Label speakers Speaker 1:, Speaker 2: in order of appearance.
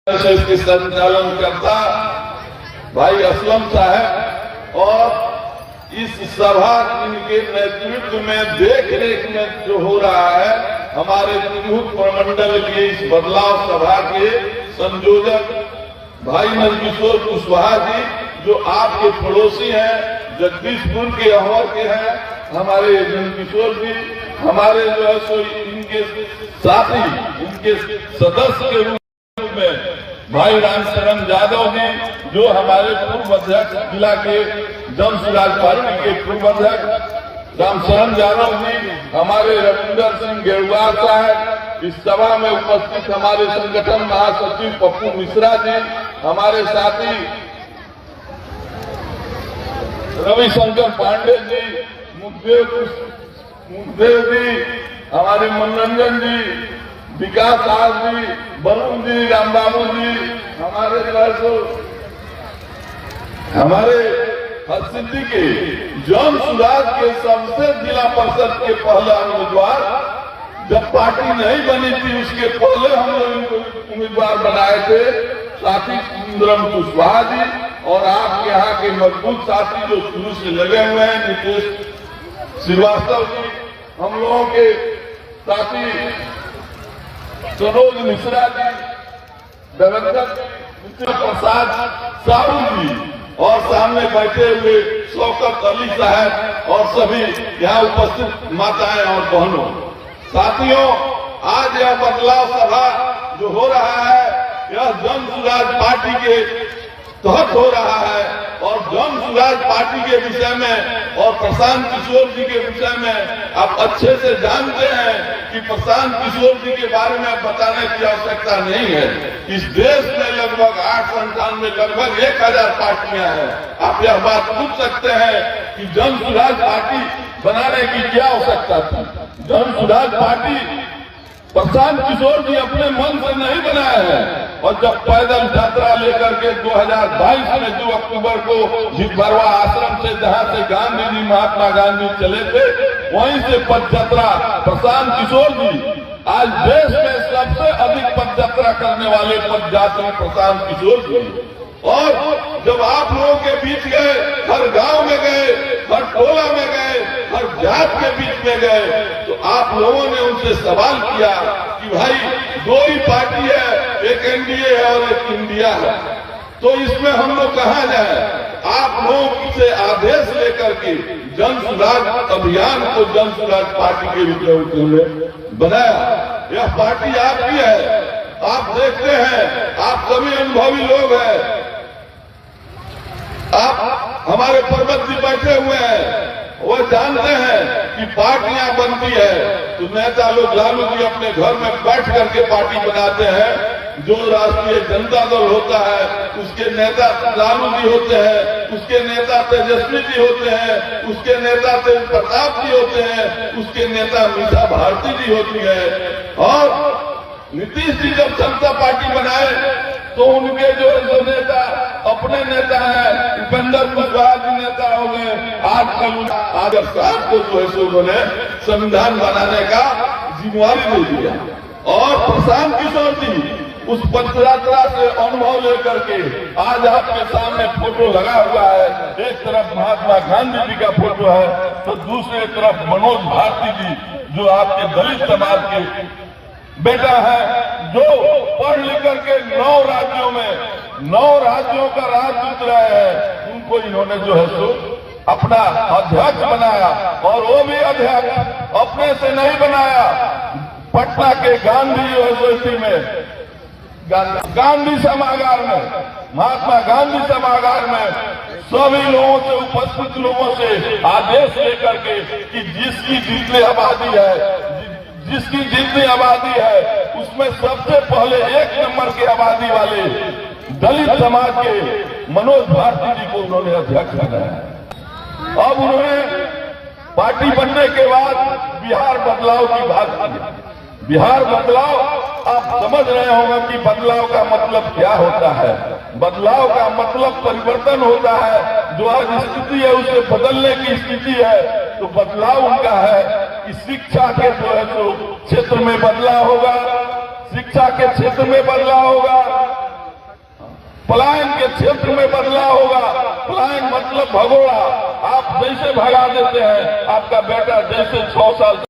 Speaker 1: से इसके संचालन करता भाई असलम साहब और इस सभा इनके नेतृत्व में देख रेख में जो हो रहा है हमारे तिरहुत प्रमंडल के इस बदलाव सभा के संयोजक भाई नंदकिशोर कुशवाहा जी जो आपके पड़ोसी हैं, जगदीशपुर के अहवर के हैं हमारे नंदकिशोर जी, हमारे जो है सो इनके साथी इनके सदस्य के रूप में भाई रामशरण यादव जी जो हमारे पूर्व अध्यक्ष जिला के जन सुराज पार्टी के पूर्व अध्यक्ष रामशरण यादव जी, हमारे रविंदर सिंह गेरुआर साहब, इस सभा में उपस्थित हमारे संगठन महासचिव पप्पू मिश्रा जी, हमारे साथी रविशंकर पांडे जी, मुखदेव जी, हमारे मनोरंजन जी, विकास दास जी, वरुण जी, रामबाबू जी, हमारे हरसिद्धि के जन सुराज के सबसे जिला परिषद के पहला उम्मीदवार, जब पार्टी नहीं बनी थी उसके पहले हम लोग इनको उम्मीदवार बनाए थे, साथी सुंदरम कुशवाहा जी और आपके यहाँ के मजबूत साथी जो शुरू से लगे हुए हैं नीतीश श्रीवास्तव जी, हम लोगों के साथी सरोज मिश्रा जी, देवेंद्र प्रसाद साहू जी और सामने बैठे हुए शौकत अली साहब और सभी यहाँ उपस्थित माताएं और बहनों, साथियों, आज यह बदलाव सभा जो हो रहा है यह जन सुराज पार्टी के तहत हो रहा है और जन सुराज पार्टी के विषय में और प्रशांत किशोर जी के विषय में आप अच्छे से जानते हैं कि प्रशांत किशोर जी के बारे में बताने की आवश्यकता नहीं है। इस देश में लगभग 8 संस्थान में लगभग 1000 पार्टियां हैं। आप यह बात पूछ सकते हैं कि जन सुराज पार्टी बनाने की क्या आवश्यकता थी। जन सुराज पार्टी प्रशांत किशोर जी अपने मन से नहीं बनाया है और जब पैदल यात्रा लेकर के 2022 में 2 अक्टूबर को जितबरवा आश्रम से जहां से गांधी जी महात्मा गांधी चले थे वहीं से पद यात्रा प्रशांत किशोर जी, आज देश में सबसे अधिक पद यात्रा करने वाले पद यात्री प्रशांत किशोर जी। और जब आप लोगों के बीच गए, हर गांव में गए, हर टोला में गए, हर जात के बीच में गए, तो आप लोगों ने उनसे सवाल किया कि भाई 2 ही पार्टी है, एक एनडीए है और एक इंडिया है, तो इसमें हम लोग कहाँ जाए। आप लोग से आदेश लेकर के जन सुराज अभियान को जन सुराज पार्टी के रूप में उन्होंने बनाया। यह पार्टी आपकी है, आप देखते हैं, आप सभी अनुभवी लोग हैं, आप हमारे पर्वत जी बैठे हुए हैं, वो जानते हैं कि पार्टियां बनती है तो नेता लोग लालू जी अपने घर में बैठ करके पार्टी बनाते हैं। जो राष्ट्रीय जनता दल होता है उसके नेता लालू जी होते हैं, उसके नेता तेजस्वी जी होते हैं, उसके नेता तेज प्रताप जी होते हैं, उसके नेता मीसा भारती जी होती है। और नीतीश जी जब जनता पार्टी बनाए तो उनके जो नेता अपने नेता हैं, उपेंद्र कुशवाहा जी नेता हो गए। आजकल आदर्श साहब को जो है सो उन्होंने संविधान बनाने का जिम्मेवारी दे दिया और प्रशांत किशोर जी उस पद यात्रा से अनुभव लेकर के आज आपके सामने फोटो लगा हुआ है। एक तरफ महात्मा गांधी जी का फोटो है तो दूसरी तरफ मनोज भारती जी जो आपके दलित समाज के बेटा है, जो पढ़ लिख करके 9 राज्यों का राज जीत रहे हैं, उनको इन्होंने जो है सो अपना अध्यक्ष बनाया और वो भी अध्यक्ष अपने से नहीं बनाया। पटना के गांधी यूनिवर्सिटी में गांधी सभागार में, महात्मा गांधी सभागार में सभी लोगों से, उपस्थित लोगों से आदेश लेकर के कि जिसकी जितनी आबादी है उसमें सबसे पहले 1 नंबर की आबादी वाले दलित समाज के मनोज भारती जी को उन्होंने अध्यक्ष बनाया। अब उन्होंने पार्टी बनने के बाद बिहार बदलाव की बात की। बिहार बदलाव, आप समझ रहे होंगे कि बदलाव का मतलब क्या होता है। बदलाव का मतलब परिवर्तन होता है। जो आज स्थिति है उसे बदलने की स्थिति है, तो बदलाव उनका है कि शिक्षा के जो है तो क्षेत्र में बदलाव होगा, शिक्षा के क्षेत्र में बदलाव होगा, पलायन के क्षेत्र में बदलाव होगा। पलायन मतलब भगोड़ा, आप जैसे भगा देते हैं, आपका बेटा जैसे 6 साल